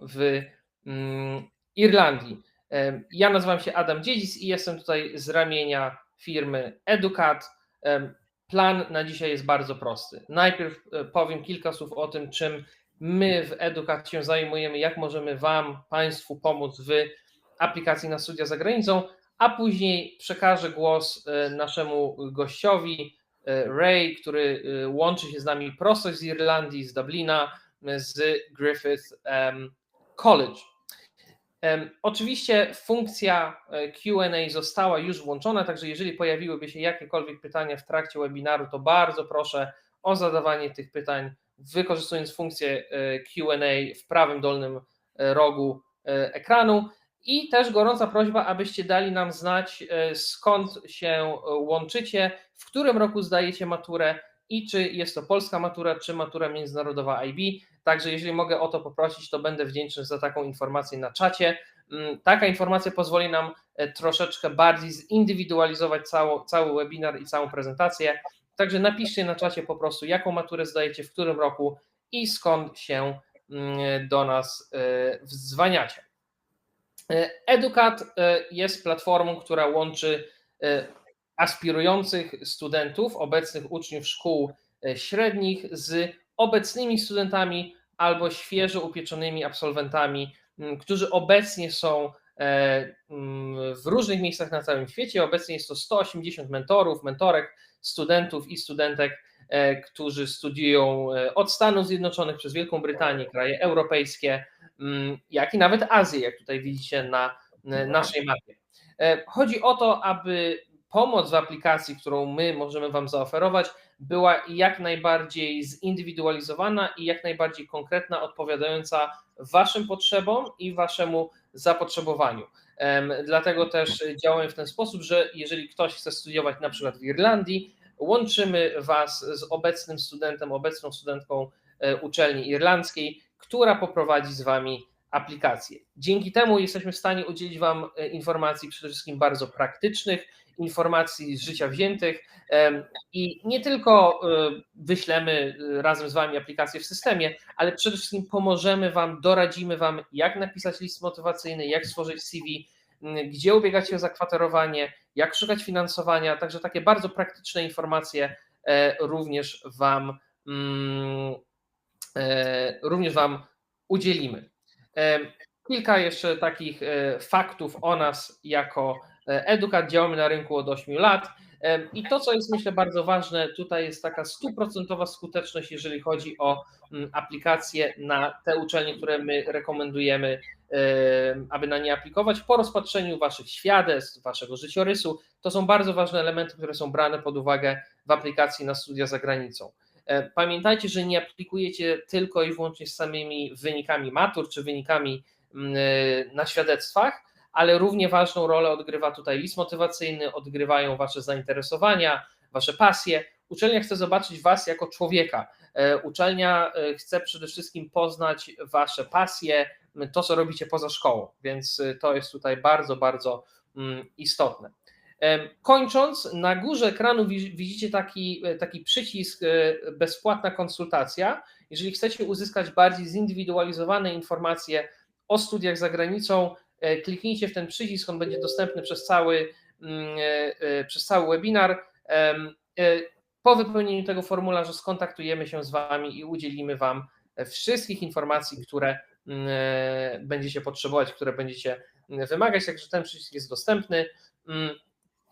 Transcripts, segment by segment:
w Irlandii. Ja nazywam się Adam Dziedzis i jestem tutaj z ramienia firmy Educat. Plan na dzisiaj jest bardzo prosty. Najpierw powiem kilka słów o tym, czym my w Educat się zajmujemy, jak możemy Państwu pomóc w aplikacji na studia za granicą, a później przekażę głos naszemu gościowi, Ray, który łączy się z nami prosto z Irlandii, z Dublina, z Griffith College. Oczywiście funkcja Q&A została już włączona, także jeżeli pojawiłyby się jakiekolwiek pytania w trakcie webinaru, to bardzo proszę o zadawanie tych pytań, wykorzystując funkcję Q&A w prawym dolnym rogu ekranu. I też gorąca prośba, abyście dali nam znać, skąd się łączycie, w którym roku zdajecie maturę i czy jest to polska matura, czy matura międzynarodowa IB. Także jeżeli mogę o to poprosić, to będę wdzięczny za taką informację na czacie. Taka informacja pozwoli nam troszeczkę bardziej zindywidualizować cały webinar i całą prezentację. Także napiszcie na czacie po prostu, jaką maturę zdajecie, w którym roku i skąd się do nas wdzwaniacie. Educat jest platformą, która łączy aspirujących studentów, obecnych uczniów szkół średnich z obecnymi studentami albo świeżo upieczonymi absolwentami, którzy obecnie są w różnych miejscach na całym świecie. Obecnie jest to 180 mentorów, mentorek, studentów i studentek, którzy studiują od Stanów Zjednoczonych przez Wielką Brytanię, kraje europejskie, jak i nawet Azję, jak tutaj widzicie na naszej mapie. Chodzi o to, aby pomoc w aplikacji, którą my możemy Wam zaoferować, była jak najbardziej zindywidualizowana i jak najbardziej konkretna, odpowiadająca Waszym potrzebom i Waszemu zapotrzebowaniu. Dlatego też działamy w ten sposób, że jeżeli ktoś chce studiować na przykład w Irlandii, łączymy Was z obecnym studentem, obecną studentką uczelni irlandzkiej, która poprowadzi z Wami aplikację. Dzięki temu jesteśmy w stanie udzielić Wam informacji przede wszystkim bardzo praktycznych, informacji z życia wziętych i nie tylko wyślemy razem z Wami aplikację w systemie, ale przede wszystkim pomożemy Wam, doradzimy Wam, jak napisać list motywacyjny, jak stworzyć CV, gdzie ubiegać się o zakwaterowanie, jak szukać finansowania, także takie bardzo praktyczne informacje również Wam udzielimy. Kilka jeszcze takich faktów o nas jako Educat. Działamy na rynku od 8 lat i to, co jest myślę bardzo ważne, tutaj jest taka 100% skuteczność, jeżeli chodzi o aplikacje na te uczelnie, które my rekomendujemy, aby na nie aplikować. Po rozpatrzeniu Waszych świadectw, Waszego życiorysu, to są bardzo ważne elementy, które są brane pod uwagę w aplikacji na studia za granicą. Pamiętajcie, że nie aplikujecie tylko i wyłącznie z samymi wynikami matur czy wynikami na świadectwach, ale równie ważną rolę odgrywa tutaj list motywacyjny, odgrywają Wasze zainteresowania, Wasze pasje. Uczelnia chce zobaczyć Was jako człowieka. Uczelnia chce przede wszystkim poznać Wasze pasje, to, co robicie poza szkołą, więc to jest tutaj bardzo, bardzo istotne. Kończąc, na górze ekranu widzicie taki przycisk bezpłatna konsultacja. Jeżeli chcecie uzyskać bardziej zindywidualizowane informacje o studiach za granicą, kliknijcie w ten przycisk, on będzie dostępny przez cały webinar. Po wypełnieniu tego formularza skontaktujemy się z Wami i udzielimy Wam wszystkich informacji, które będziecie potrzebować, które będziecie wymagać, także ten przycisk jest dostępny.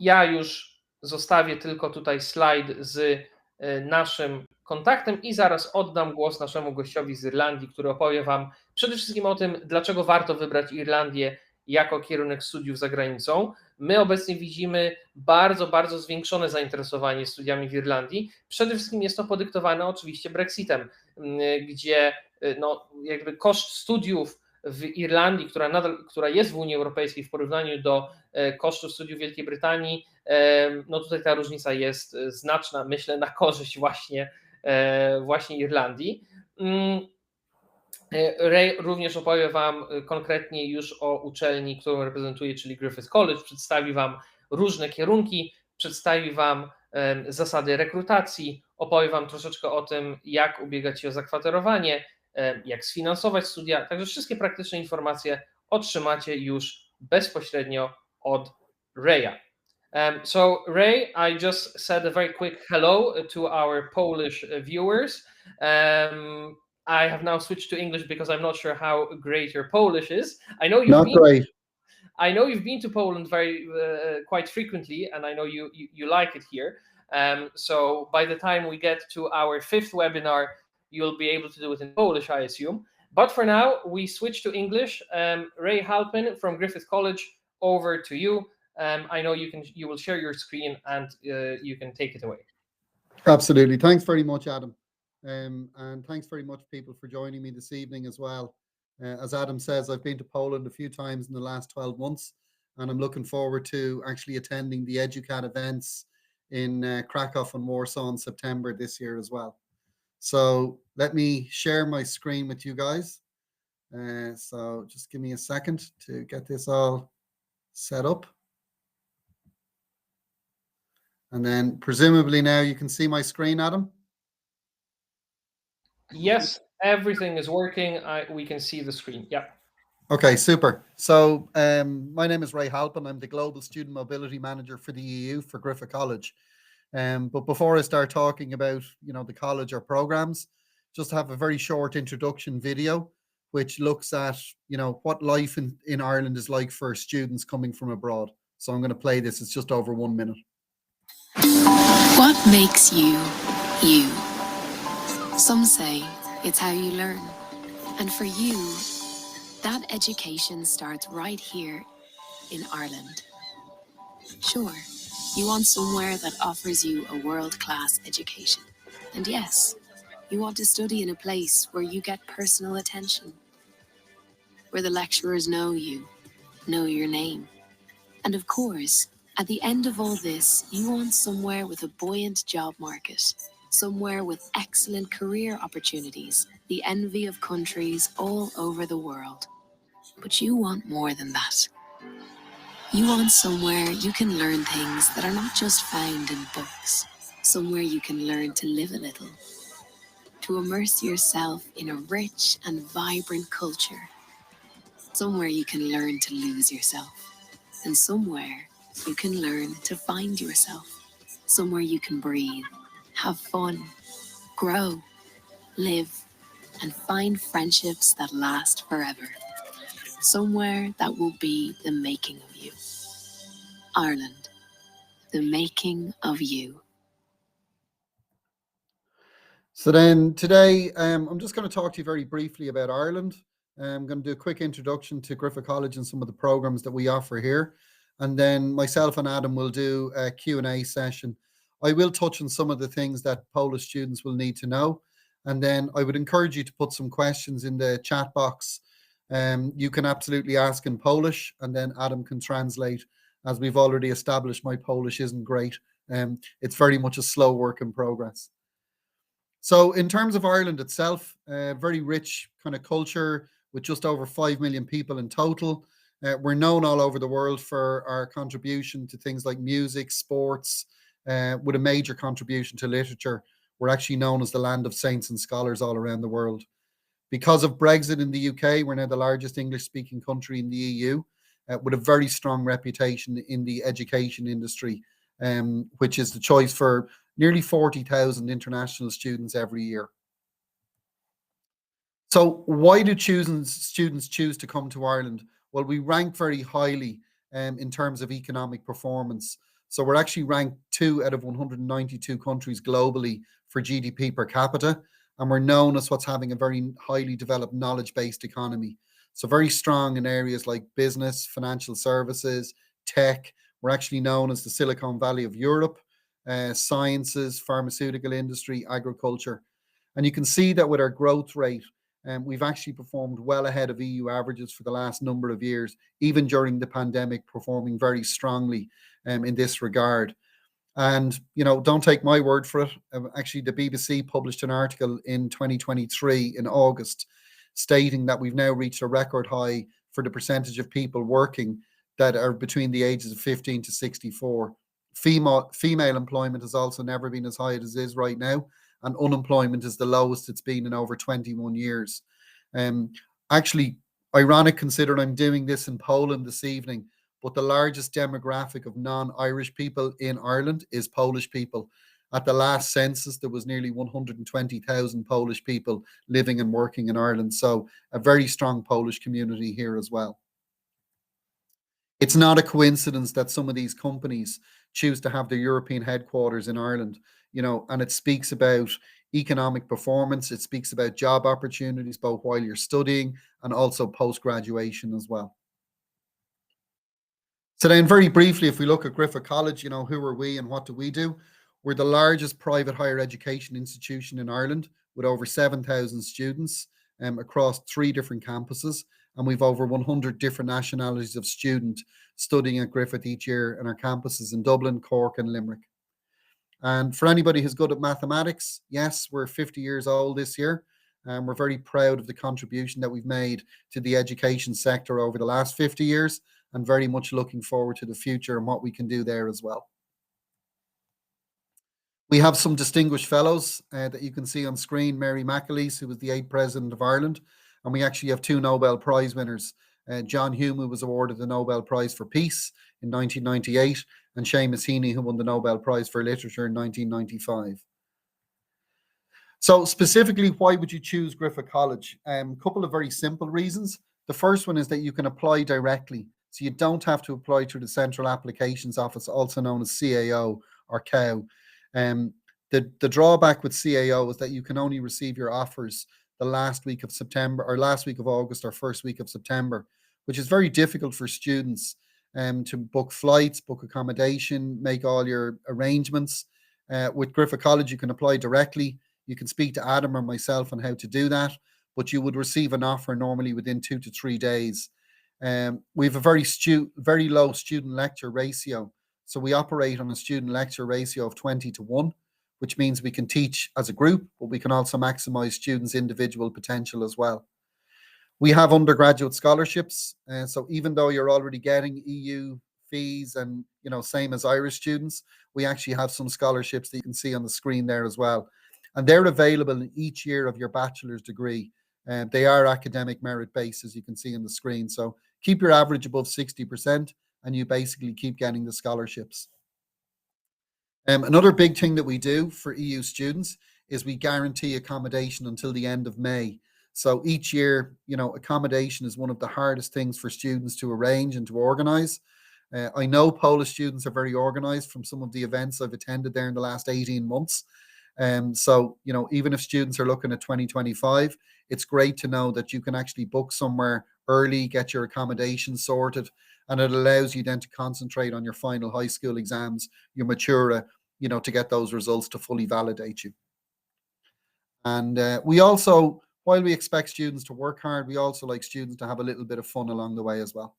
Ja już zostawię tylko tutaj slajd z naszym kontaktem i zaraz oddam głos naszemu gościowi z Irlandii, który opowie Wam przede wszystkim o tym, dlaczego warto wybrać Irlandię jako kierunek studiów za granicą. My obecnie widzimy bardzo, bardzo zwiększone zainteresowanie studiami w Irlandii. Przede wszystkim jest to podyktowane oczywiście Brexitem, gdzie jakby koszt studiów w Irlandii, która jest w Unii Europejskiej w porównaniu do kosztu studiów w Wielkiej Brytanii, no tutaj ta różnica jest znaczna, myślę, na korzyść właśnie Irlandii. Ray również opowie Wam konkretnie już o uczelni, którą reprezentuje, czyli Griffith College, przedstawi Wam różne kierunki, przedstawi Wam zasady rekrutacji, opowie Wam troszeczkę o tym, jak ubiegać się o zakwaterowanie, jak sfinansować studia, także wszystkie praktyczne informacje otrzymacie już bezpośrednio od Raya. So Ray, I just said a very quick hello to our Polish viewers. I have now switched to English because I'm not sure how great your Polish is. I know you've Not been. great. I know you've been to Poland quite frequently, and I know you like it here. So by the time we get to our 5th webinar, you'll be able to do it in Polish, I assume. But for now, we switch to English. Ray Halpin from Griffith College, over to you. I know you will share your screen and you can take it away. Absolutely. Thanks very much, Adam. And thanks very much, people, for joining me this evening as well. As Adam says, I've been to Poland a few times in the last 12 months, and I'm looking forward to actually attending the EduCat events in Krakow and Warsaw in September this year as well. So let me share my screen with you guys. So just give me a second to get this all set up. And then presumably now you can see my screen, Adam? Yes, everything is working. We can see the screen. Yeah. Okay, super. So my name is Ray Halpin. I'm the Global Student Mobility Manager for the EU for Griffith College. But before I start talking about, the college or programs, just have a very short introduction video, which looks at, what life in Ireland is like for students coming from abroad. So I'm going to play this. It's just over 1 minute. What makes you, you? Some say it's how you learn. And for you, that education starts right here in Ireland. Sure, you want somewhere that offers you a world-class education. And yes, you want to study in a place where you get personal attention, where the lecturers know you, know your name. And of course, at the end of all this, you want somewhere with a buoyant job market, somewhere with excellent career opportunities, the envy of countries all over the world. But you want more than that. You want somewhere you can learn things that are not just found in books, somewhere you can learn to live a little, to immerse yourself in a rich and vibrant culture, somewhere you can learn to lose yourself, and somewhere you can learn to find yourself, somewhere you can breathe, have fun, grow, live, and find friendships that last forever. Somewhere that will be the making of you. Ireland, the making of you. So then today, I'm just going to talk to you very briefly about Ireland. I'm going to do a quick introduction to Griffith College and some of the programs that we offer here. And then myself and Adam will do a Q&A session. I will touch on some of the things that Polish students will need to know. And then I would encourage you to put some questions in the chat box. You can absolutely ask in Polish, and then Adam can translate. As we've already established, my Polish isn't great. It's very much a slow work in progress. So in terms of Ireland itself, very rich kind of culture with just over 5 million people in total. We're known all over the world for our contribution to things like music, sports, with a major contribution to literature. We're actually known as the land of saints and scholars all around the world. Because of Brexit in the UK, we're now the largest English-speaking country in the EU, with a very strong reputation in the education industry, which is the choice for nearly 40,000 international students every year. So why do students choose to come to Ireland? Well, we rank very highly in terms of economic performance. So we're actually ranked 2 out of 192 countries globally for GDP per capita. And we're known as what's having a very highly developed knowledge-based economy. So very strong in areas like business, financial services, tech. We're actually known as the Silicon Valley of Europe, sciences, pharmaceutical industry, agriculture. And you can see that with our growth rate, we've actually performed well ahead of EU averages for the last number of years, even during the pandemic, performing very strongly in this regard. And, don't take my word for it. Actually, the BBC published an article in 2023 in August stating that we've now reached a record high for the percentage of people working that are between the ages of 15 to 64. Female employment has also never been as high as it is right now. and unemployment is the lowest it's been in over 21 years. Actually, ironic considering I'm doing this in Poland this evening, but the largest demographic of non-Irish people in Ireland is Polish people. At the last census, there was nearly 120,000 Polish people living and working in Ireland. So a very strong Polish community here as well. It's not a coincidence that some of these companies choose to have their European headquarters in Ireland, and it speaks about economic performance. It speaks about job opportunities, both while you're studying and also post-graduation as well. So then very briefly, if we look at Griffith College, who are we and what do we do? We're the largest private higher education institution in Ireland with over 7,000 students across 3 different campuses. And we've over 100 different nationalities of students studying at Griffith each year in our campuses in Dublin, Cork and Limerick. And for anybody who's good at mathematics, yes, we're 50 years old this year. And we're very proud of the contribution that we've made to the education sector over the last 50 years and very much looking forward to the future and what we can do there as well. We have some distinguished fellows that you can see on screen. Mary McAleese, who was the 8th President of Ireland. And we actually have 2 Nobel Prize winners. John Hume, who was awarded the Nobel Prize for Peace in 1998, and Seamus Heaney, who won the Nobel Prize for Literature in 1995. So specifically, why would you choose Griffith College? A couple of very simple reasons. The first one is that you can apply directly. So you don't have to apply through the Central Applications Office, also known as CAO or COW. The drawback with CAO is that you can only receive your offers the last week of September or last week of August or first week of September, which is very difficult for students to book flights, book accommodation, make all your arrangements. With Griffith College, you can apply directly. You can speak to Adam or myself on how to do that, but you would receive an offer normally within 2 to 3 days. We have a very low student lecture ratio. So we operate on a student lecture ratio of 20 to 1. Which means we can teach as a group, but we can also maximize students' individual potential as well. We have undergraduate scholarships. So even though you're already getting EU fees and, same as Irish students, we actually have some scholarships that you can see on the screen there as well. And they're available in each year of your bachelor's degree. They are academic merit based, as you can see on the screen. So keep your average above 60% and you basically keep getting the scholarships. Another big thing that we do for EU students is we guarantee accommodation until the end of May. So each year, accommodation is one of the hardest things for students to arrange and to organize. I know Polish students are very organized from some of the events I've attended there in the last 18 months. So, even if students are looking at 2025, it's great to know that you can actually book somewhere early, get your accommodation sorted, and it allows you then to concentrate on your final high school exams, your matura, to get those results to fully validate you. And we also, while we expect students to work hard, we also like students to have a little bit of fun along the way as well.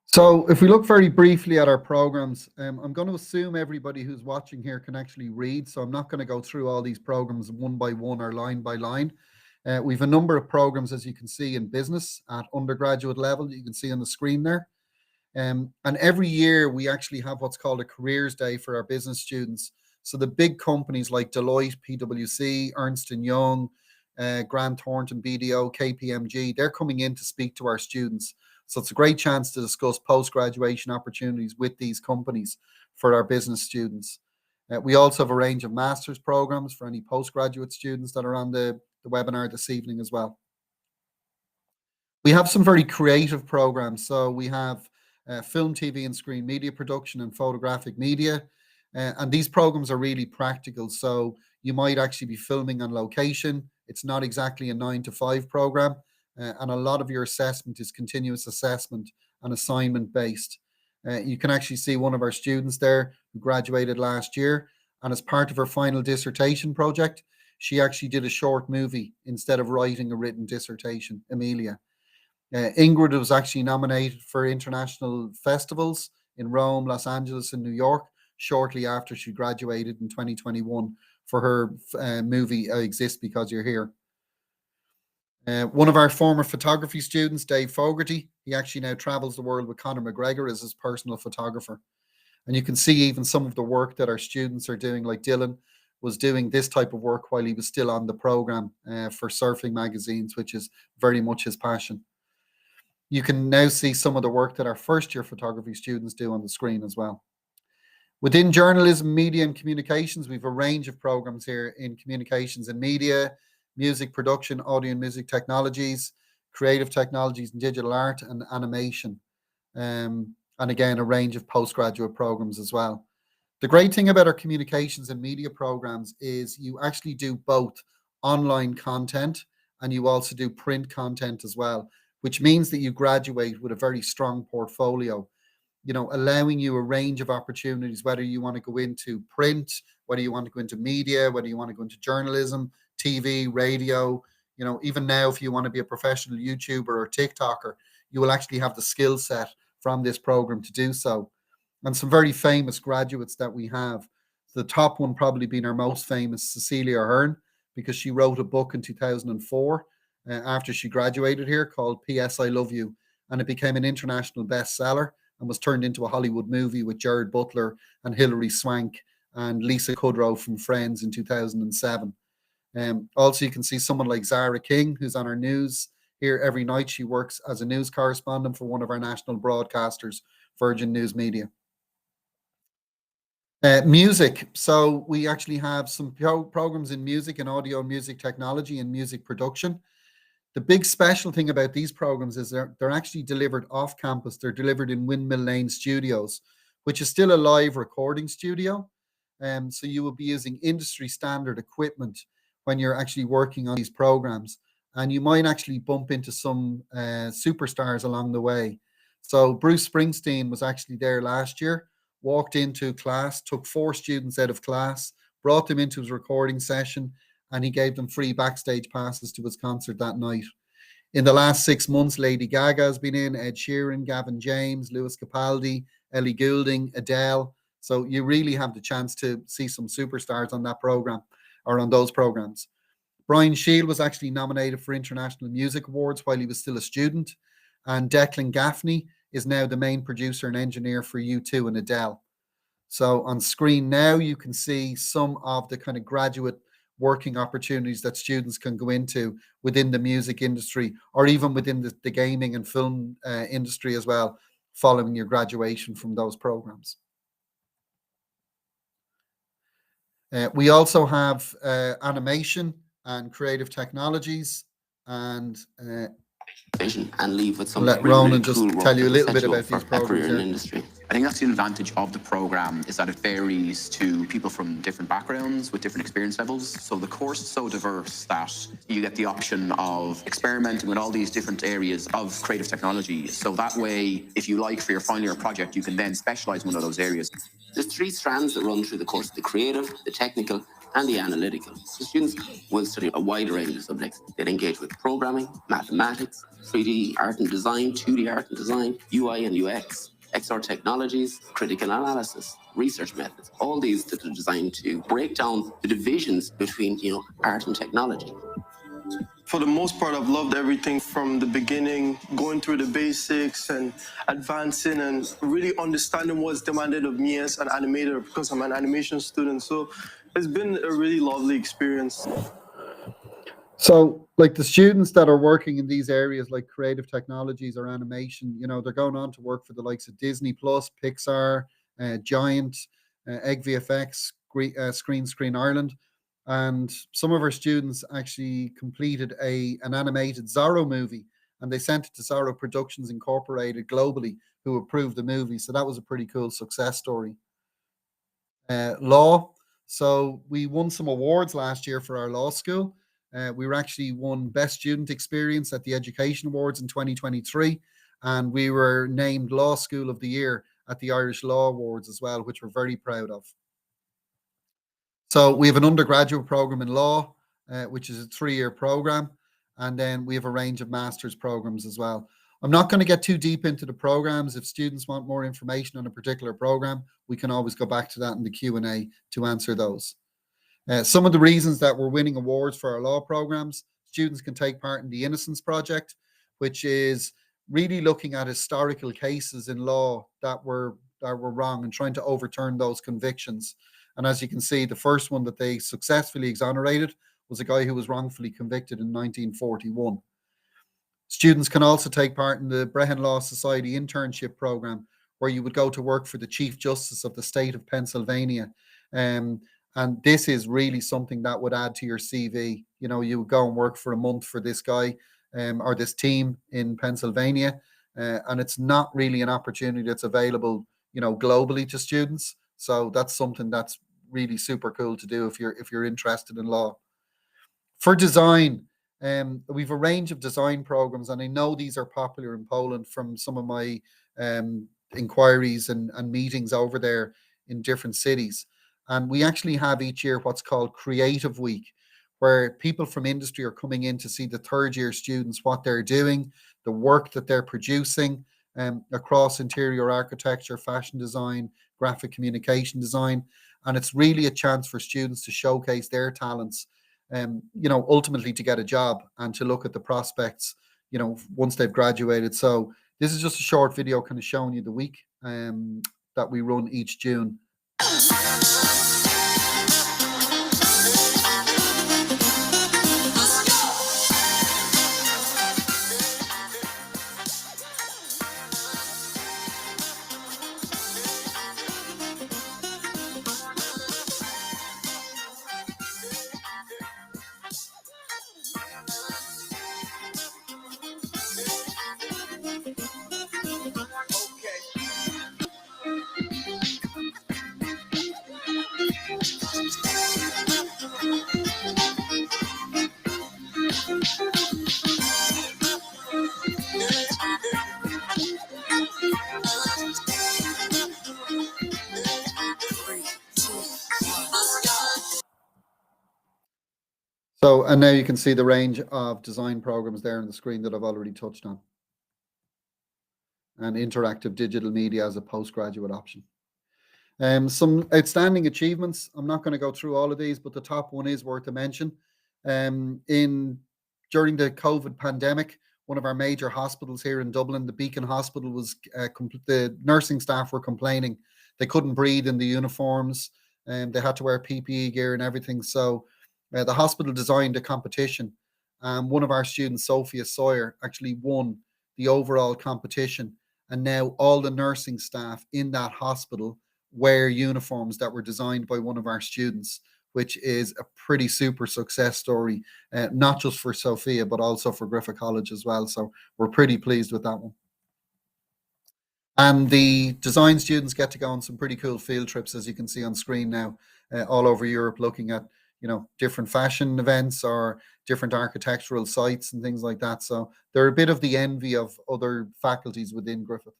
So if we look very briefly at our programs, I'm going to assume everybody who's watching here can actually read. So I'm not going to go through all these programs one by one or line by line. We have a number of programs, as you can see, in business at undergraduate level. You can see on the screen there. And every year we actually have what's called a careers day for our business students. So the big companies like Deloitte, PwC, Ernst & Young, Grant Thornton, BDO, KPMG, they're coming in to speak to our students. So it's a great chance to discuss post-graduation opportunities with these companies for our business students. We also have a range of master's programs for any postgraduate students that are on the webinar this evening as well. We have some very creative programs. So we have film, TV and screen media production and photographic media. And these programs are really practical. So you might actually be filming on location. It's not exactly a 9-to-5 program. And a lot of your assessment is continuous assessment and assignment based. You can actually see one of our students there who graduated last year. And as part of her final dissertation project, she actually did a short movie instead of writing a written dissertation, Amelia. Ingrid was actually nominated for international festivals in Rome, Los Angeles, and New York shortly after she graduated in 2021 for her movie, I Exist Because You're Here. One of our former photography students, Dave Fogarty, he actually now travels the world with Conor McGregor as his personal photographer. And you can see even some of the work that our students are doing, like Dylan was doing this type of work while he was still on the program for surfing magazines, which is very much his passion. You can now see some of the work that our first year photography students do on the screen as well. Within journalism, media and communications, we have a range of programs here in communications and media, music production, audio and music technologies, creative technologies and digital art, and animation. And again, a range of postgraduate programs as well. The great thing about our communications and media programs is you actually do both online content and you also do print content as well, which means that you graduate with a very strong portfolio, you know, allowing you a range of opportunities, whether you want to go into print, whether you want to go into media, whether you want to go into journalism, TV, radio, you know, even now, if you want to be a professional YouTuber or TikToker, you will actually have the skill set from this program to do so. And some very famous graduates that we have. The top one probably being our most famous, Cecilia Ahern, because she wrote a book in 2004 after she graduated here called P.S. I Love You. And it became an international bestseller and was turned into a Hollywood movie with Jared Butler and Hilary Swank and Lisa Kudrow from Friends in 2007. Also, you can see someone like Zara King, who's on our news here every night. She works as a news correspondent for one of our national broadcasters, Virgin News Media. Music. So we actually have some programs in music and audio and music technology and music production. The big special thing about these programs is they're actually delivered off campus. They're delivered in Windmill Lane Studios, which is still a live recording studio. So you will be using industry standard equipment when you're actually working on these programs. And you might actually bump into some superstars along the way. So Bruce Springsteen was actually there last year, walked into class, took 4 students out of class, brought them into his recording session, and he gave them free backstage passes to his concert that night. In the last 6 months, Lady Gaga has been in, Ed Sheeran, Gavin James, Lewis Capaldi, Ellie Goulding, Adele. So you really have the chance to see some superstars on that program or on those programs. Brian Shield was actually nominated for International Music Awards while he was still a student. And Declan Gaffney is now the main producer and engineer for U2 and Adele. So on screen now, you can see some of the kind of graduate working opportunities that students can go into within the music industry or even within the gaming and film industry as well, following your graduation from those programs. We also have animation and creative technologies, and leave with some let really, Ronan really just cool tell you a little set bit up about for these a career programs. in the industry. I think that's the advantage of the program, is that it varies to people from different backgrounds with different experience levels. So the course is so diverse that you get the option of experimenting with all these different areas of creative technology. So that way, if you like, for your final year project, you can then specialize in one of those areas. There's 3 strands that run through the course: the creative, the technical, and the analytical. So students will study a wide range of subjects. They'll engage with programming, mathematics, 3D art and design, 2D art and design, UI and UX, XR technologies, critical analysis, research methods. All these that are designed to break down the divisions between, art and technology. For the most part, I've loved everything from the beginning, going through the basics and advancing and really understanding what's demanded of me as an animator, because I'm an animation student. So it's been a really lovely experience. So like the students that are working in these areas like creative technologies or animation, they're going on to work for the likes of Disney Plus, Pixar, Giant, Egg VFX, Screen Ireland. And some of our students actually completed an animated Zorro movie, and they sent it to Zorro Productions Incorporated globally, who approved the movie. So that was a pretty cool success story. Law. So we won some awards last year for our law school. We were actually won Best Student Experience at the Education Awards in 2023, and we were named Law School of the Year at the Irish Law Awards as well, which we're very proud of. So we have an undergraduate program in law, which is a 3-year program. And then we have a range of master's programs as well. I'm not going to get too deep into the programs. If students want more information on a particular program, we can always go back to that in the Q&A to answer those. Some of the reasons that we're winning awards for our law programs: students can take part in the Innocence Project, which is really looking at historical cases in law that were wrong and trying to overturn those convictions. And as you can see, the first one that they successfully exonerated was a guy who was wrongfully convicted in 1941. Students can also take part in the Brehon Law Society internship program, where you would go to work for the Chief Justice of the state of Pennsylvania. And this is really something that would add to your CV. You know, you would go and work for a month for this guy or this team in Pennsylvania. And it's not really an opportunity that's available, you know, globally to students. So that's something that's really super cool to do if you're interested in law. For design, we've a range of design programs, and I know these are popular in Poland from some of my inquiries and meetings over there in different cities. And we actually have each year what's called Creative Week, where people from industry are coming in to see the 3rd-year students, what they're doing, the work that they're producing across interior architecture, fashion design, graphic communication design. And it's really a chance for students to showcase their talents, you know, ultimately to get a job and to look at the prospects, you know, once they've graduated. So this is just a short video kind of showing you the week that we run each June. So, and now you can see the range of design programs there on the screen that I've already touched on. And interactive digital media as a postgraduate option. Some outstanding achievements. I'm not going to go through all of these, but the top one is worth a mention. During the COVID pandemic, one of our major hospitals here in Dublin, the Beacon Hospital, was the nursing staff were complaining they couldn't breathe in the uniforms, and they had to wear PPE gear and everything. So the hospital designed a competition. One of our students, Sophia Sawyer, actually won the overall competition. And now all the nursing staff in that hospital wear uniforms that were designed by one of our students, which is a pretty super success story, not just for Sophia, but also for Griffith College as well. So we're pretty pleased with that one. And the design students get to go on some pretty cool field trips, as you can see on screen now, all over Europe, looking at, you know, different fashion events or different architectural sites and things like that. So they're a bit of the envy of other faculties within Griffith.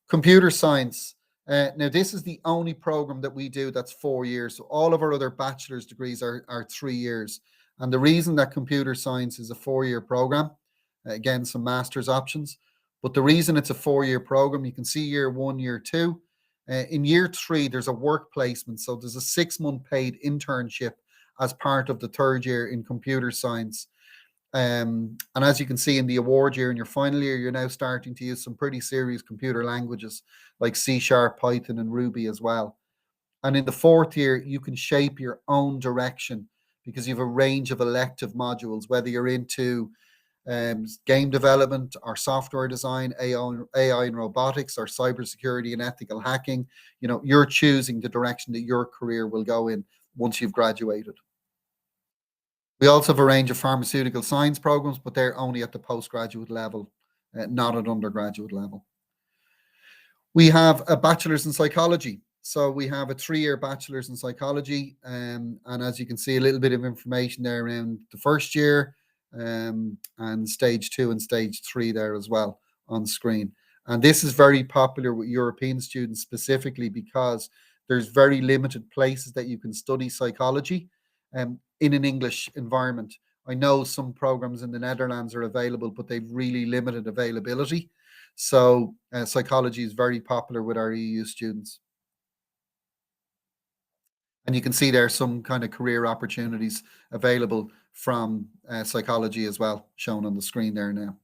Computer science. Now, this is the only program that we do that's 4 years. So all of our other bachelor's degrees are 3 years. And the reason that computer science is a 4-year program, again, some master's options, but the reason it's a 4-year program, you can see year 1, year 2. In year 3, there's a work placement. So there's a 6-month paid internship as part of the 3rd year in computer science. And as you can see in the award year, in your final year, you're now starting to use some pretty serious computer languages like C#, Python, and Ruby as well. And in the 4th year, you can shape your own direction because you have a range of elective modules, whether you're into game development or software design, AI and robotics, or cybersecurity and ethical hacking. You know, you're choosing the direction that your career will go in once you've graduated. We also have a range of pharmaceutical science programs, but they're only at the postgraduate level, not at undergraduate level. We have a bachelor's in psychology. So we have a 3-year bachelor's in psychology. And as you can see, a little bit of information there around the 1st year, and stage 2 and stage 3 there as well on screen. And this is very popular with European students specifically because there's very limited places that you can study psychology in an English environment. I know some programs in the Netherlands are available, but they've really limited availability. So psychology is very popular with our EU students. And you can see there some kind of career opportunities available from psychology as well, shown on the screen there now.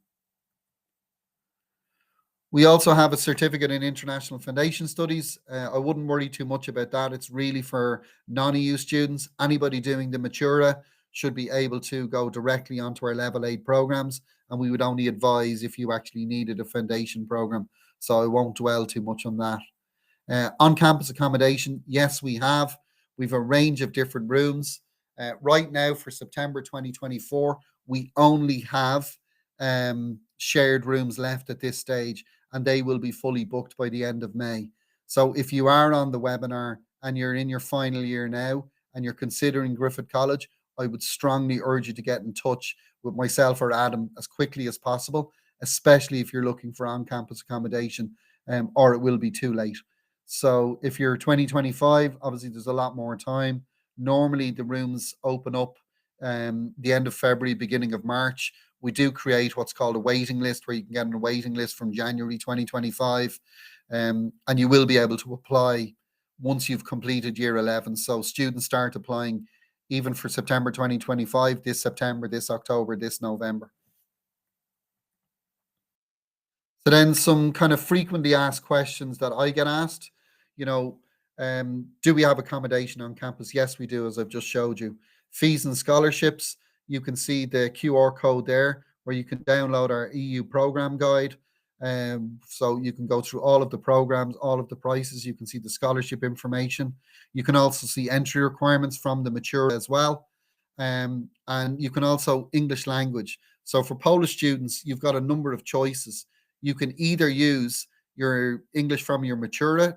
We also have a certificate in international foundation studies. I wouldn't worry too much about that. It's really for non-EU students. Anybody doing the Matura should be able to go directly onto our level 8 programs, and we would only advise if you actually needed a foundation program. So I won't dwell too much on that. On-campus accommodation, yes, we have. We've a range of different rooms. Right now for September 2024, we only have shared rooms left at this stage, and they will be fully booked by the end of May. So if you are on the webinar and you're in your final year now and you're considering Griffith College, I would strongly urge you to get in touch with myself or Adam as quickly as possible, especially if you're looking for on-campus accommodation, or it will be too late. So if you're 2025, obviously there's a lot more time. Normally the rooms open up the end of February, beginning of March. We do create what's called a waiting list, where you can get on a waiting list from January 2025, and you will be able to apply once you've completed year 11. So students start applying even for September 2025, this September, this October, this November. So then some kind of frequently asked questions that I get asked, do we have accommodation on campus? Yes, we do, as I've just showed you. Fees and scholarships, you can see the QR code there where you can download our EU program guide. So you can go through all of the programs, all of the prices. You can see the scholarship information. You can also see entry requirements from the Matura as well. And you can also English language. So for Polish students, you've got a number of choices. You can either use your English from your Matura,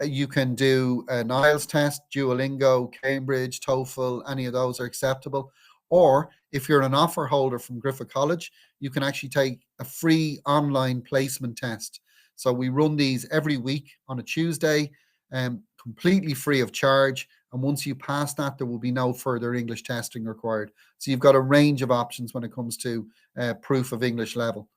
you can do an IELTS test, Duolingo, Cambridge, TOEFL, any of those are acceptable. Or if you're an offer holder from Griffith College, you can actually take a free online placement test. So we run these every week on a Tuesday, completely free of charge. And once you pass that, there will be no further English testing required. So you've got a range of options when it comes to proof of English level.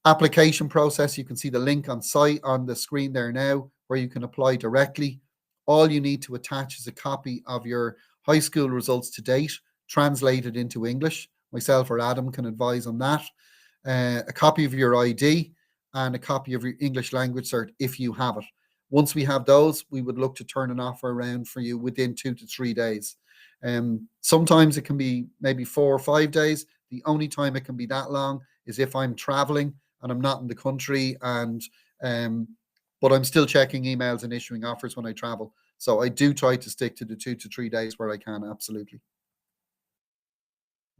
Application process, you can see the link on site on the screen there now, where you can apply directly. All you need to attach is a copy of your high school results to date, translated into English. Myself or Adam can advise on that. A copy of your ID and a copy of your English language cert if you have it. Once we have those, we would look to turn an offer around for you within 2 to 3 days. Sometimes it can be maybe 4 or 5 days. The only time it can be that long is if I'm traveling and I'm not in the country, and but I'm still checking emails and issuing offers when I travel. So I do try to stick to the 2 to 3 days where I can, absolutely.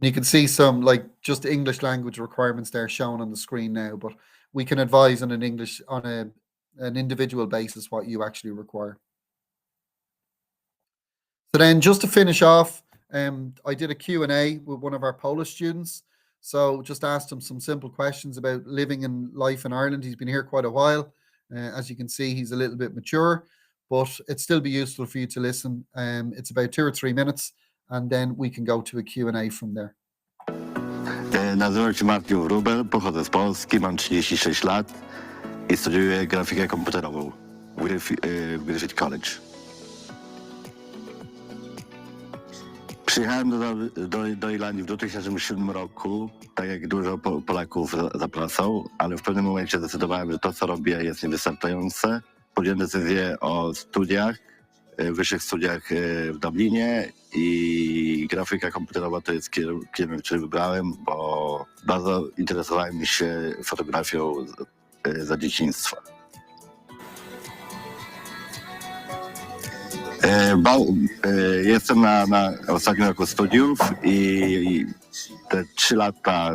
You can see some just English language requirements there shown on the screen now, but we can advise on an individual basis what you actually require. So then just to finish off, I did a Q&A with one of our Polish students. So just asked him some simple questions about living in life in Ireland. He's been here quite a while. As you can see, he's a little bit mature, but it'd still be useful for you to listen. It's about 2 or 3 minutes, and then we can go to a Q&A from there. Nazywam się Martin Wróbel, pochodzę z Polski, mam 36 lat i studiuję grafikę komputerową w Griffith College. Przyjechałem do Irlandii w 2007 roku, tak jak dużo Polaków za pracą, ale w pewnym momencie zdecydowałem, że to, co robię, jest niewystarczające. Podjąłem decyzję o studiach, wyższych studiach w Dublinie i grafika komputerowa to jest kierunek, który wybrałem, bo bardzo interesowałem się fotografią za dzieciństwa. Jestem na ostatnim roku studiów i te 3 lata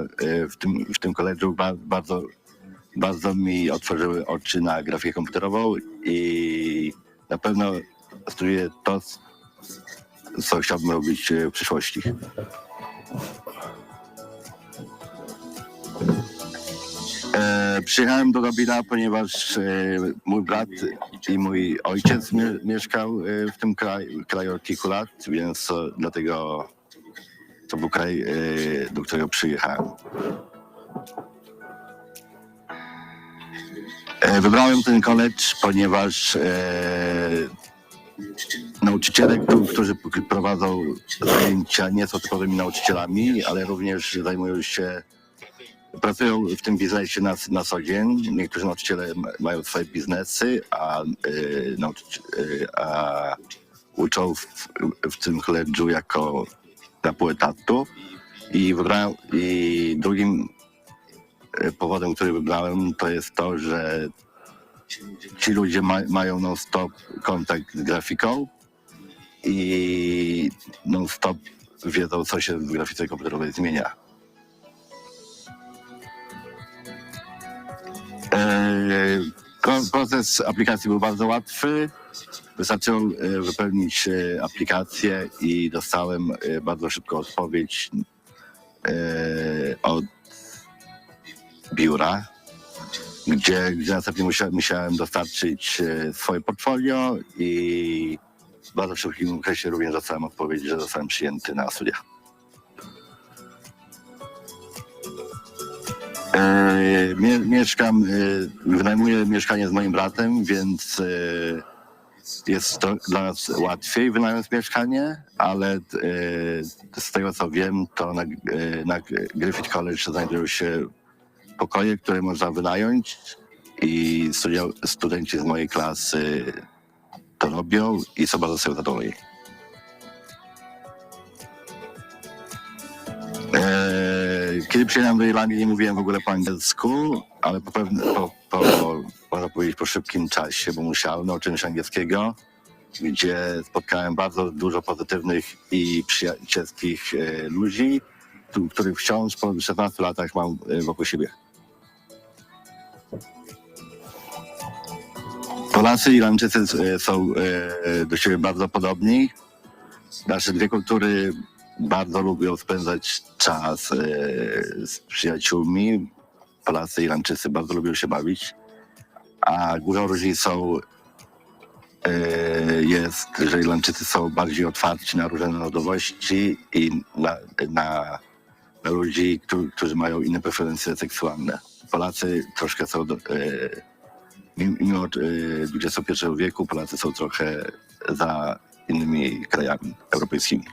w tym koledżu bardzo mi otworzyły oczy na grafikę komputerową i na pewno studiuję to, co chciałbym robić w przyszłości. Przyjechałem do Dublina, ponieważ mój brat i mój ojciec mieszkał w tym kraju od kilku lat, więc dlatego to był kraj, do którego przyjechałem. Wybrałem ten college, ponieważ nauczyciele, którzy prowadzą zajęcia, nie są typowymi nauczycielami, ale również pracują w tym biznesie na co dzień. Niektórzy nauczyciele mają swoje biznesy, a uczą w tym college'u jako na pół etatu. I drugim powodem, który wybrałem, to jest to, że ci ludzie mają non-stop kontakt z grafiką i non-stop wiedzą, co się w grafice komputerowej zmienia. Proces aplikacji był bardzo łatwy. Wystarczyło wypełnić aplikację i dostałem bardzo szybko odpowiedź od biura, gdzie następnie musiałem dostarczyć swoje portfolio i w bardzo szybkim okresie również dostałem odpowiedź, że zostałem przyjęty na studia. Wynajmuję mieszkanie z moim bratem, więc jest to dla nas łatwiej wynająć mieszkanie, ale z tego co wiem, to na Griffith College znajdują się pokoje, które można wynająć i studenci z mojej klasy to robią i są bardzo zadowoleni. Kiedy przyjechałem do Irlandii, nie mówiłem w ogóle po angielsku, ale można powiedzieć po szybkim czasie, bo nauczyłem się angielskiego, gdzie spotkałem bardzo dużo pozytywnych i przyjacielskich ludzi, których wciąż po 16 latach mam wokół siebie. Polacy i Irlandczycy są do siebie bardzo podobni. Nasze dwie kultury bardzo lubią spędzać czas z przyjaciółmi. Polacy i Irlandczycy bardzo lubią się bawić, a główną różnicą jest, że Irlandczycy są bardziej otwarci na różne narodowości i na ludzi, którzy mają inne preferencje seksualne. Polacy troszkę są, mimo XXI wieku, Polacy są trochę za innymi krajami europejskimi.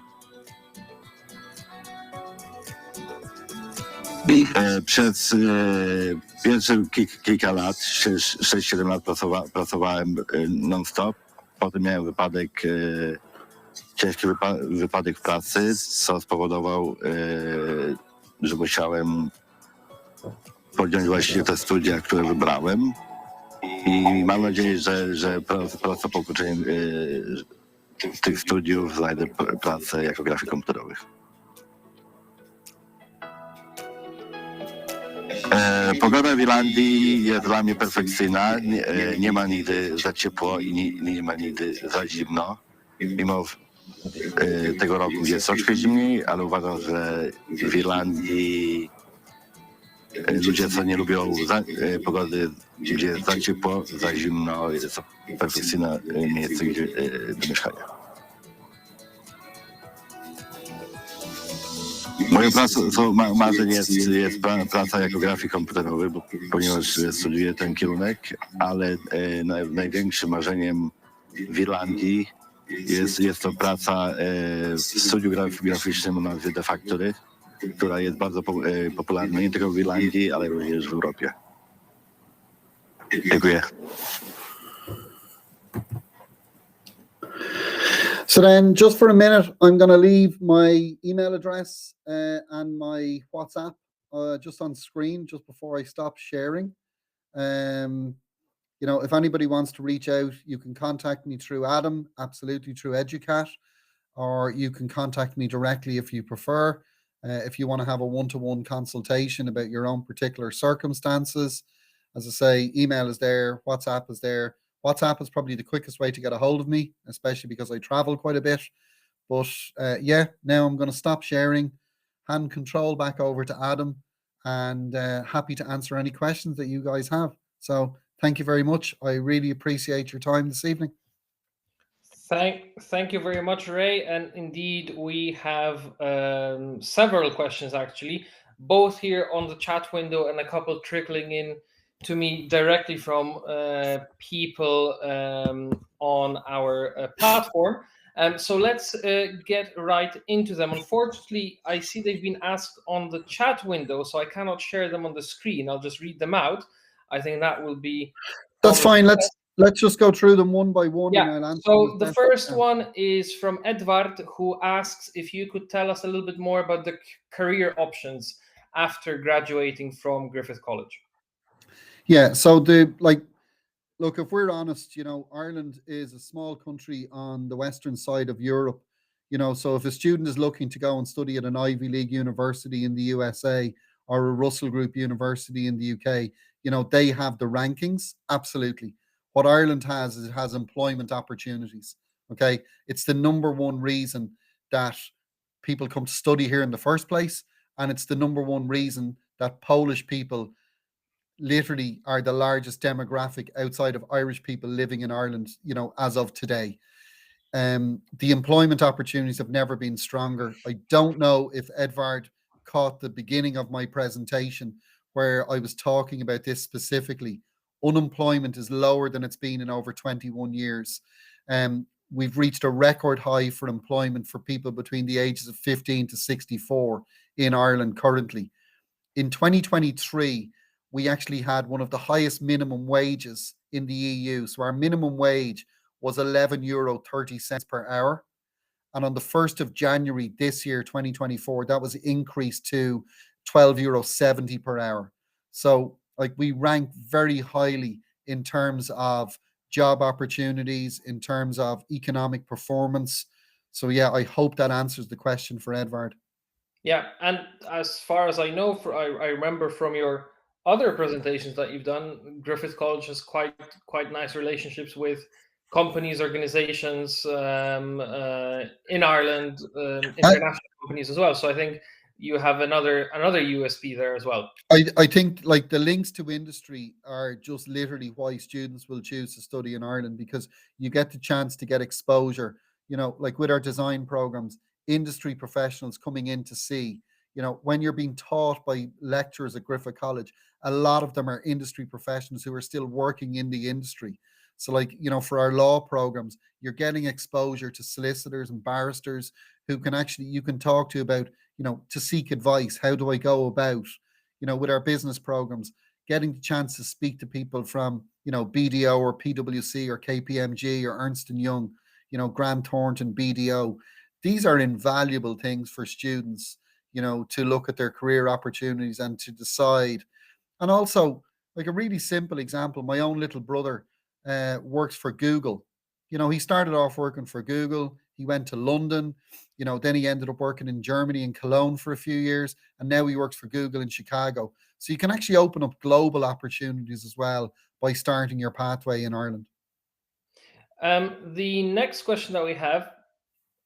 Przez pierwsze kilka lat, 6-7 lat pracowałem non-stop. Potem miałem ciężki wypadek w pracy, co spowodował, że musiałem podjąć właśnie te studia, które wybrałem. I mam nadzieję, że praca po ukończeniu tych studiów znajdę pracę jako grafik komputerowy. Pogoda w Irlandii jest dla mnie perfekcyjna. Nie ma nigdy za ciepło i nie ma nigdy za zimno. Mimo tego roku jest troszkę zimniej, ale uważam, że w Irlandii ludzie, co nie lubią pogody, gdzie jest za ciepło, za zimno, jest to perfekcyjne miejsce do mieszkania. Moją marzeń jest praca jako grafik komputerowy, ponieważ studiuję ten kierunek, ale największym marzeniem w Irlandii jest to praca w studiu graficznym o nazwie The Factory, która jest bardzo popularna nie tylko w Irlandii, ale również w Europie. Dziękuję. So then, just for a minute, I'm going to leave my email address and my WhatsApp just on screen just before I stop sharing. You know, if anybody wants to reach out, you can contact me through Adam, absolutely through Educat, or you can contact me directly if you prefer. If you want to have a one-to-one consultation about your own particular circumstances, as I say, email is there, WhatsApp is there. WhatsApp is probably the quickest way to get a hold of me, especially because I travel quite a bit. But yeah, now I'm going to stop sharing, hand control back over to Adam, and happy to answer any questions that you guys have. So thank you very much. I really appreciate your time this evening. Thank you very much, Ray. And indeed, we have several questions actually, both here on the chat window and a couple trickling in to me directly from people on our platform. So let's get right into them. Unfortunately, I see they've been asked on the chat window, so I cannot share them on the screen. I'll just read them out. I think that will be... That's fine. Let's just go through them one by one. Yeah, and I'll answer so the first one is from Edward, who asks if you could tell us a little bit more about the career options after graduating from Griffith College. Yeah, so look, if we're honest, Ireland is a small country on the western side of Europe, so if a student is looking to go and study at an Ivy League university in the USA or a Russell Group university in the UK, they have the rankings, absolutely. What Ireland has is it has employment opportunities, okay? It's the number one reason that people come to study here in the first place, and it's the number one reason that Polish people literally are the largest demographic outside of Irish people living in Ireland, as of today. The employment opportunities have never been stronger. I don't know if Edvard caught the beginning of my presentation where I was talking about this specifically. Unemployment is lower than it's been in over 21 years. We've reached a record high for employment for people between the ages of 15 to 64 in Ireland currently. In 2023, we actually had one of the highest minimum wages in the EU. So our minimum wage was €11.30 per hour. And on the 1st of January this year, 2024, that was increased to €12.70 per hour. So we rank very highly in terms of job opportunities, in terms of economic performance. So yeah, I hope that answers the question for Edvard. Yeah, and as far as I know, I remember from your other presentations that you've done, Griffith College has quite nice relationships with companies, organizations in Ireland, international companies as well. So I think you have another USP there as well. I think the links to industry are just literally why students will choose to study in Ireland, because you get the chance to get exposure, with our design programs, industry professionals coming in to see, when you're being taught by lecturers at Griffith College, a lot of them are industry professionals who are still working in the industry. So for our law programs, you're getting exposure to solicitors and barristers who you can talk to about, to seek advice. How do I go about, with our business programs, getting the chance to speak to people from, BDO or PwC or KPMG or Ernst & Young, Grant Thornton, BDO. These are invaluable things for students, to look at their career opportunities and to decide. And also, a really simple example, my own little brother works for Google. He started off working for Google. He went to London, then he ended up working in Germany in Cologne for a few years, and now he works for Google in Chicago. So you can actually open up global opportunities as well by starting your pathway in Ireland. The next question that we have,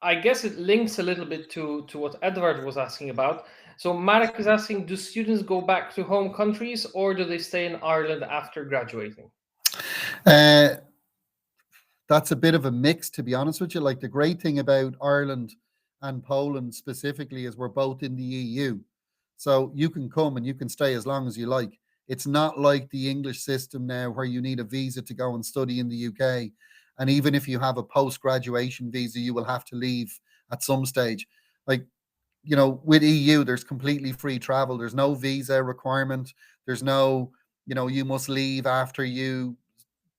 I guess it links a little bit to what Edward was asking about. So Marek is asking, do students go back to home countries or do they stay in Ireland after graduating? That's a bit of a mix, to be honest with you. The great thing about Ireland and Poland specifically is we're both in the EU. So you can come and you can stay as long as you like. It's not like the English system now where you need a visa to go and study in the UK. And even if you have a post-graduation visa, you will have to leave at some stage. With EU, there's completely free travel. There's no visa requirement. There's no, you must leave after you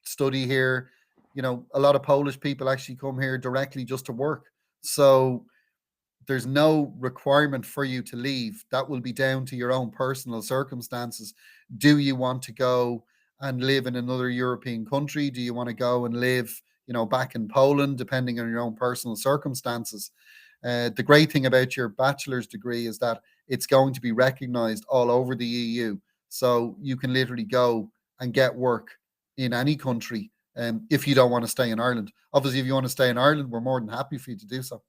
study here. A lot of Polish people actually come here directly just to work. So there's no requirement for you to leave. That will be down to your own personal circumstances. Do you want to go and live in another European country? Do you want to go and live, back in Poland, depending on your own personal circumstances? The great thing about your bachelor's degree is that it's going to be recognized all over the EU. So you can literally go and get work in any country if you don't want to stay in Ireland. Obviously, if you want to stay in Ireland, we're more than happy for you to do so.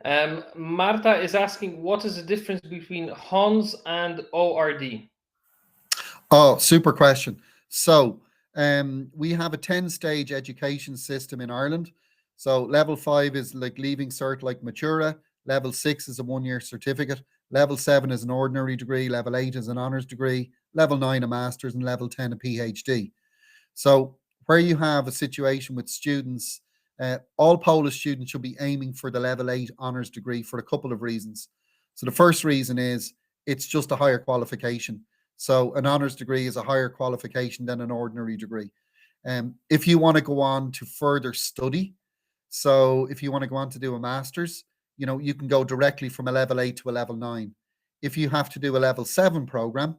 Marta is asking, what is the difference between HONS and ORD? Oh, super question. So we have a 10-stage education system in Ireland. So level 5 is like leaving cert like Matura. Level 6 is a 1-year certificate. Level 7 is an ordinary degree. Level 8 is an honours degree. Level 9 a master's, and level 10 a PhD. So where you have a situation with students, all Polish students should be aiming for the level 8 honours degree for a couple of reasons. So the first reason is it's just a higher qualification. So an honours degree is a higher qualification than an ordinary degree. If you want to go on to further study, so if you want to go on to do a master's, you know, you can go directly from a level 8 to a level 9. If you have to do a level 7 program,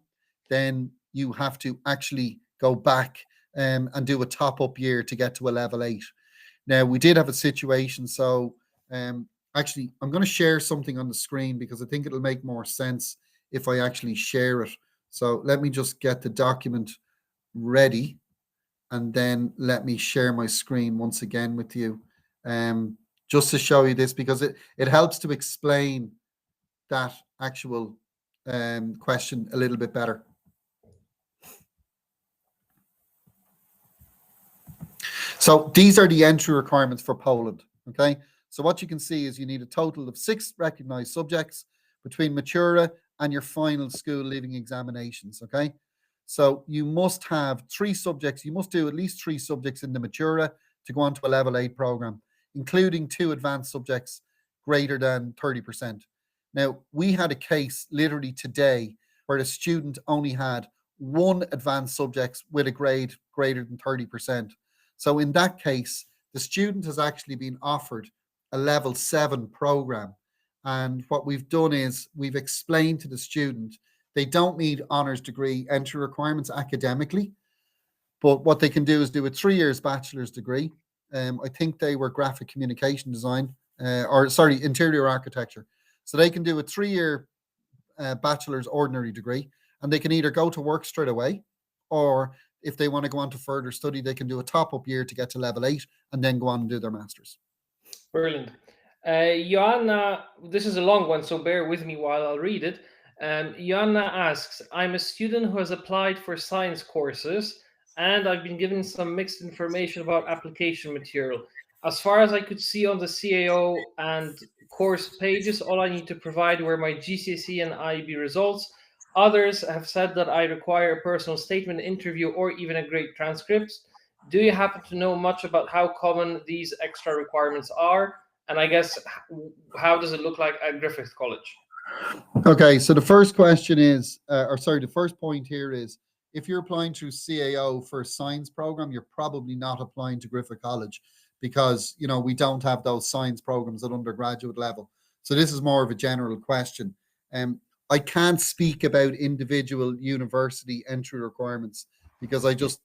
then you have to actually go back and do a top-up year to get to a level 8. Now, we did have a situation, so actually, I'm going to share something on the screen because I think it'll make more sense if I actually share it. So let me just get the document ready, and then let me share my screen once again with you, just to show you this, because it helps to explain that actual question a little bit better. So these are the entry requirements for Poland, okay? So what you can see is you need a total of 6 recognized subjects between Matura and your final school leaving examinations, okay? So you must have 3 subjects. You must do at least 3 subjects in the Matura to go on to a level 8 program, including 2 advanced subjects greater than 30%. Now, we had a case literally today where the student only had 1 advanced subject with a grade greater than 30%. So in that case, the student has actually been offered a level 7 program. And what we've done is we've explained to the student they don't need honours degree entry requirements academically, but what they can do is do a 3 years bachelor's degree. I think they were graphic communication design, interior architecture. So they can do a 3-year bachelor's ordinary degree, and they can either go to work straight away, or if they want to go on to further study, they can do a top-up year to get to level 8 and then go on and do their master's. Brilliant. Joanna, this is a long one, so bear with me while I'll read it. Joanna asks, I'm a student who has applied for science courses, and I've been given some mixed information about application material. As far as I could see on the CAO and course pages, all I need to provide were my GCSE and IB results. Others have said that I require a personal statement, interview, or even a grade transcript. Do you happen to know much about how common these extra requirements are? And I guess, how does it look like at Griffith College? Okay, so the first question is, the first point here is, if you're applying through CAO for a science program, you're probably not applying to Griffith College because, you know, we don't have those science programs at undergraduate level. So this is more of a general question. I can't speak about individual university entry requirements because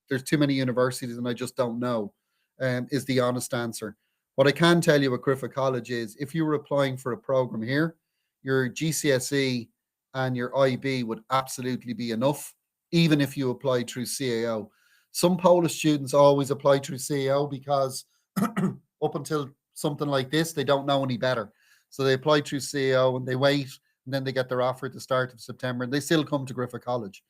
there's too many universities and I just don't know, is the honest answer. What I can tell you at Griffith College is if you were applying for a program here, your GCSE and your IB would absolutely be enough, even if you applied through CAO. Some Polish students always apply through CAO because up until something like this, they don't know any better. So they apply through CAO and they wait, and then they get their offer at the start of September, and they still come to Griffith College.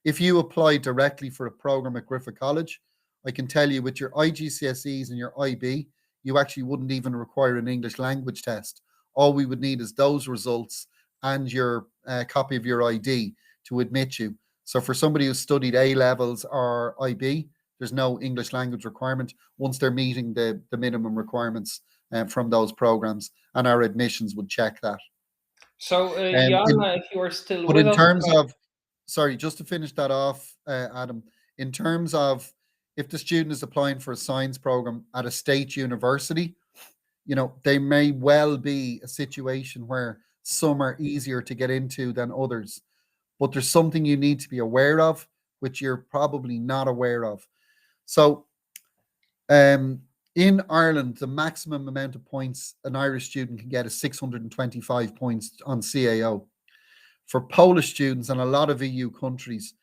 If you apply directly for a program at Griffith College, I can tell you with your IGCSEs and your IB, you actually wouldn't even require an English language test. All we would need is those results and your copy of your ID to admit you. So for somebody who studied A levels or IB, there's no English language requirement once they're meeting the minimum requirements from those programs, and our admissions would check that. So, Joanna, if you are still but with in us, terms of, sorry, just to finish that off, Adam, in terms of if the student is applying for a science program at a state university, you know, there may well be a situation where some are easier to get into than others, but there's something you need to be aware of, which you're probably not aware of. So, in Ireland, the maximum amount of points an Irish student can get is 625 points on CAO. For Polish students and a lot of EU countries,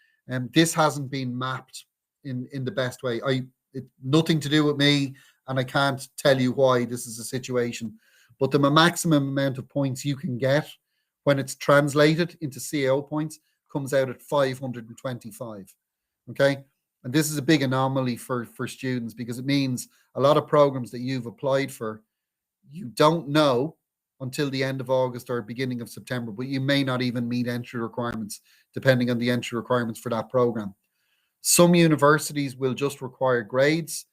this hasn't been mapped in the best way. It's nothing to do with me, and I can't tell you why this is a situation. but the maximum amount of points you can get when it's translated into CAO points comes out at 525. Okay. And this is a big anomaly for students, because it means a lot of programs that you've applied for, you don't know until the end of August or beginning of September, but you may not even meet entry requirements, depending on the entry requirements for that program. Some universities will just require grades.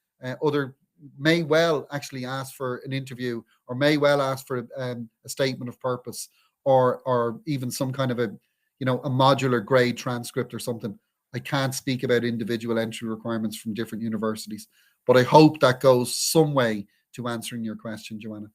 Other may well actually ask for an interview, or may well ask for a statement of purpose, or even some kind of a modular grade transcript or something. I can't speak about individual entry requirements from different universities, but I hope that goes some way to answering your question, Joanna.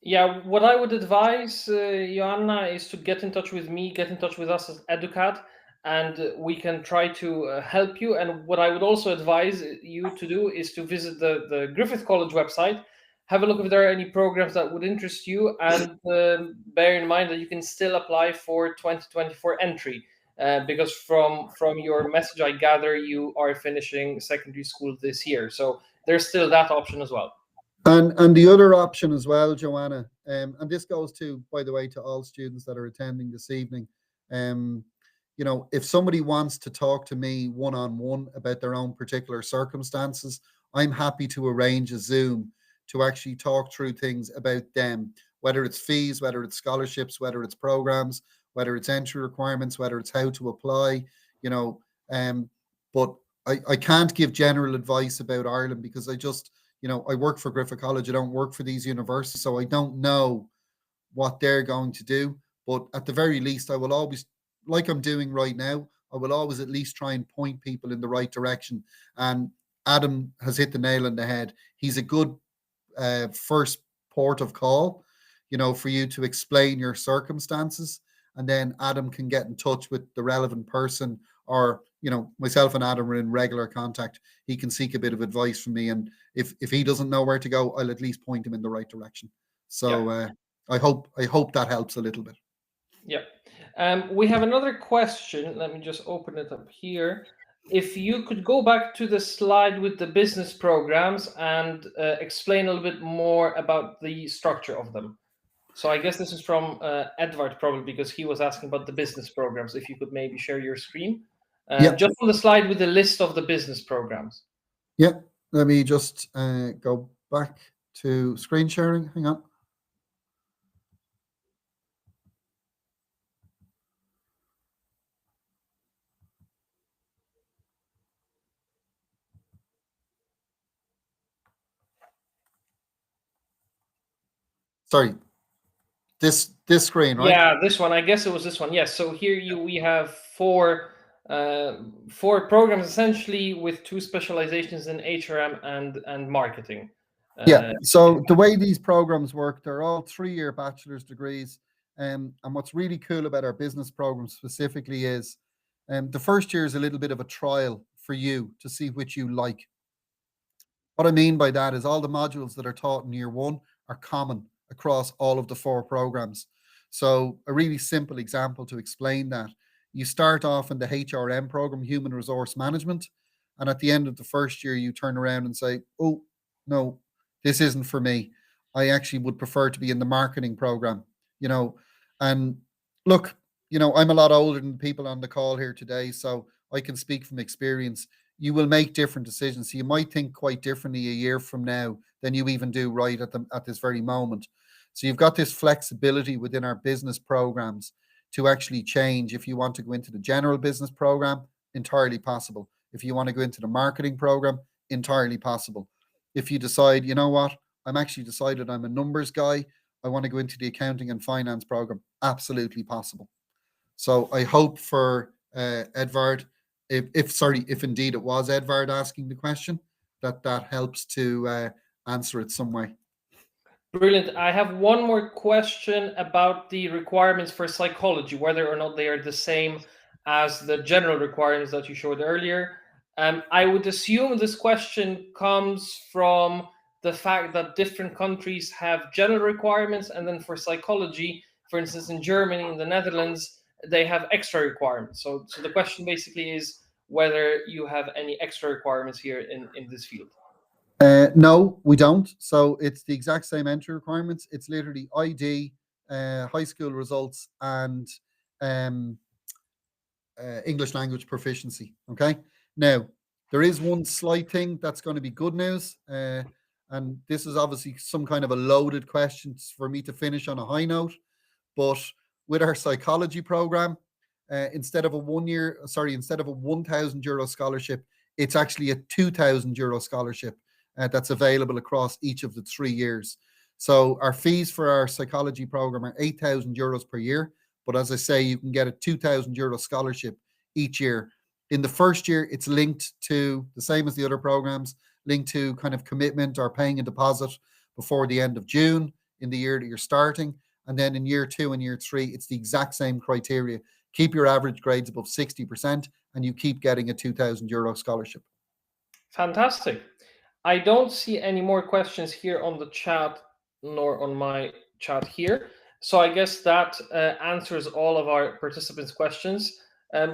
Yeah, what I would advise, Joanna, is to get in touch with me, get in touch with us as Educat, and we can try to help you. And what I would also advise you to do is to visit the Griffith College website, have a look if there are any programs that would interest you, and bear in mind that you can still apply for 2024 entry, because from your message I gather you are finishing secondary school this year. So there's still that option as well. And the other option as well, Joanna, and this goes to, by the way, to all students that are attending this evening. If somebody wants to talk to me one-on-one about their own particular circumstances, I'm happy to arrange a Zoom to actually talk through things about them, whether it's fees, whether it's scholarships, whether it's programs, whether it's entry requirements, whether it's how to apply, but I can't give general advice about Ireland, because I work for Griffith College. I don't work for these universities, so I don't know what they're going to do. But at the very least, I will always, like I'm doing right now, I will always at least try and point people in the right direction. And Adam has hit the nail on the head. He's a good first port of call, for you to explain your circumstances. And then Adam can get in touch with the relevant person, or myself and Adam are in regular contact. He can seek a bit of advice from me, and if he doesn't know where to go, I'll at least point him in the right direction. So yeah. I hope that helps a little bit. Yeah. We have another question. Let me just open it up here. If you could go back to the slide with the business programs and explain a little bit more about the structure of them. So I guess this is from Edward, probably, because he was asking about the business programs. If you could maybe share your screen. Just on the slide with the list of the business programs. Yeah, let me just go back to screen sharing. Hang on. Sorry, this screen, right? Yeah, this one. I guess it was this one. Yes. So here we have four programs, essentially, with two specializations in HRM and marketing. Yeah. So the way these programs work, they're all 3-year bachelor's degrees. And what's really cool about our business program specifically is the first year is a little bit of a trial for you to see which you like. What I mean by that is all the modules that are taught in year 1 are common across all of the 4 programs. So a really simple example to explain that: you start off in the HRM program, Human Resource Management, and at the end of the first year, you turn around and say, oh, no, this isn't for me. I actually would prefer to be in the marketing program, and look, I'm a lot older than the people on the call here today, so I can speak from experience. You will make different decisions. So you might think quite differently a year from now than you even do right at this very moment. So you've got this flexibility within our business programs to actually change. If you want to go into the general business program, entirely possible. If you want to go into the marketing program, entirely possible. If you decide, you know what, I'm actually decided I'm a numbers guy, I want to go into the accounting and finance program, absolutely possible. So I hope for Edvard, if indeed it was Edvard asking the question, that helps to answer it some way. Brilliant. I have one more question about the requirements for psychology, whether or not they are the same as the general requirements that you showed earlier. I would assume this question comes from the fact that different countries have general requirements, and then for psychology, for instance, in Germany, in the Netherlands, they have extra requirements. So the question basically is whether you have any extra requirements here in this field. No, we don't. So it's the exact same entry requirements. It's literally ID, high school results, and English language proficiency. Okay. Now, there is one slight thing that's going to be good news. And this is obviously some kind of a loaded question for me to finish on a high note. But with our psychology program, instead of a 1,000 euro scholarship, it's actually a 2,000 euro scholarship that's available across each of the 3 years. So our fees for our psychology program are 8,000 euros per year. But as I say, you can get a 2,000 euro scholarship each year. In the first year, it's linked to the same as the other programs, linked to kind of commitment or paying a deposit before the end of June in the year that you're starting. And then in year 2 and year 3, it's the exact same criteria. Keep your average grades above 60% and you keep getting a 2,000 euro scholarship. Fantastic. I don't see any more questions here on the chat nor on my chat here. So I guess that answers all of our participants' questions.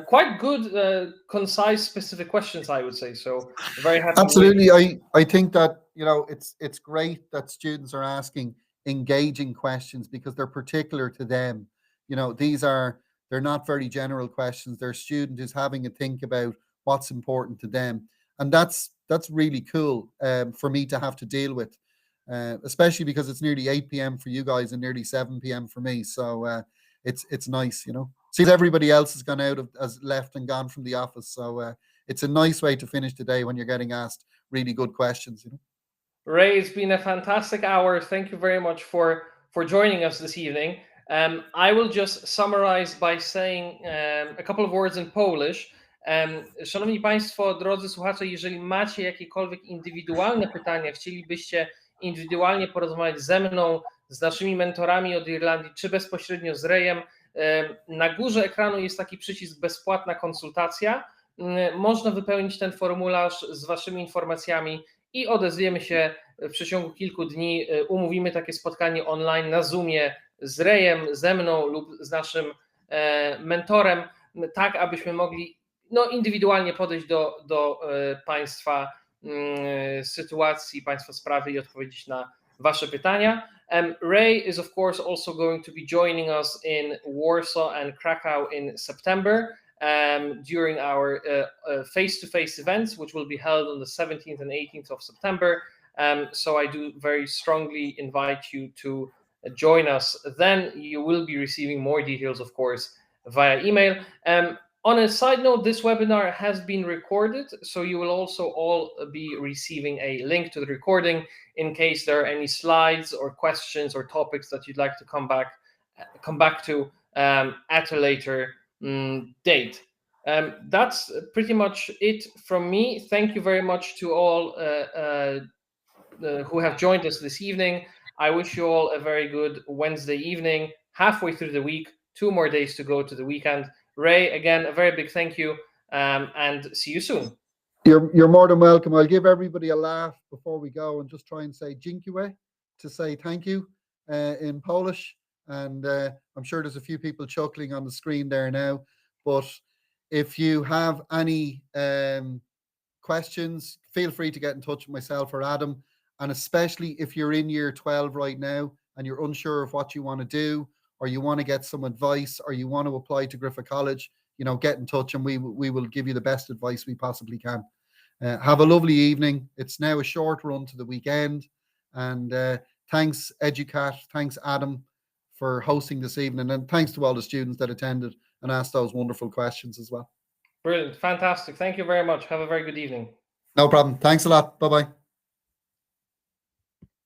Quite good, concise, specific questions, I would say. So very happy. Absolutely. I think that, it's great that students are asking engaging questions because they're particular to them. They're not very general questions. They're a student who's having a think about what's important to them. And that's really cool for me to have to deal with. Especially because it's nearly 8 p.m. for you guys and nearly 7 p.m. for me. So it's nice, See, everybody else has left and gone from the office. So it's a nice way to finish the day when you're getting asked really good questions. Ray, it's been a fantastic hour. Thank you very much for joining us this evening. I will just summarize by saying a couple of words in Polish. Szanowni Państwo, drodzy słuchacze, jeżeli macie jakiekolwiek indywidualne pytania, chcielibyście indywidualnie porozmawiać ze mną, z naszymi mentorami od Irlandii, czy bezpośrednio z Rayem, na górze ekranu jest taki przycisk bezpłatna konsultacja. Można wypełnić ten formularz z waszymi informacjami i odezwiemy się w przeciągu kilku dni. Umówimy takie spotkanie online na Zoomie z Rayem, ze mną lub z naszym mentorem, tak abyśmy mogli indywidualnie podejść do Państwa sytuacji, Państwa sprawy i odpowiedzieć na wasze pytania. Ray is of course also going to be joining us in Warsaw and Krakow in September during our face-to-face events, which will be held on the 17th and 18th of September. So I do very strongly invite you to join us. Then you will be receiving more details, of course, via email. On a side note, this webinar has been recorded, so you will also all be receiving a link to the recording in case there are any slides or questions or topics that you'd like to come back to at a later date. That's pretty much it from me. Thank you very much to all who have joined us this evening. I wish you all a very good Wednesday evening, halfway through the week, 2 more days to go to the weekend. Ray, again, a very big thank you, and see you soon. You're more than welcome. I'll give everybody a laugh before we go and just try and say dziękuję to say thank you in Polish. And I'm sure there's a few people chuckling on the screen there now. But if you have any questions, feel free to get in touch with myself or Adam. And especially if you're in year 12 right now and you're unsure of what you want to do, or you want to get some advice, or you want to apply to Griffith College, get in touch and we will give you the best advice we possibly can. Have a lovely evening. It's now a short run to the weekend. And thanks, Educat. Thanks, Adam, for hosting this evening. And thanks to all the students that attended and asked those wonderful questions as well. Brilliant. Fantastic. Thank you very much. Have a very good evening. No problem. Thanks a lot. Bye-bye.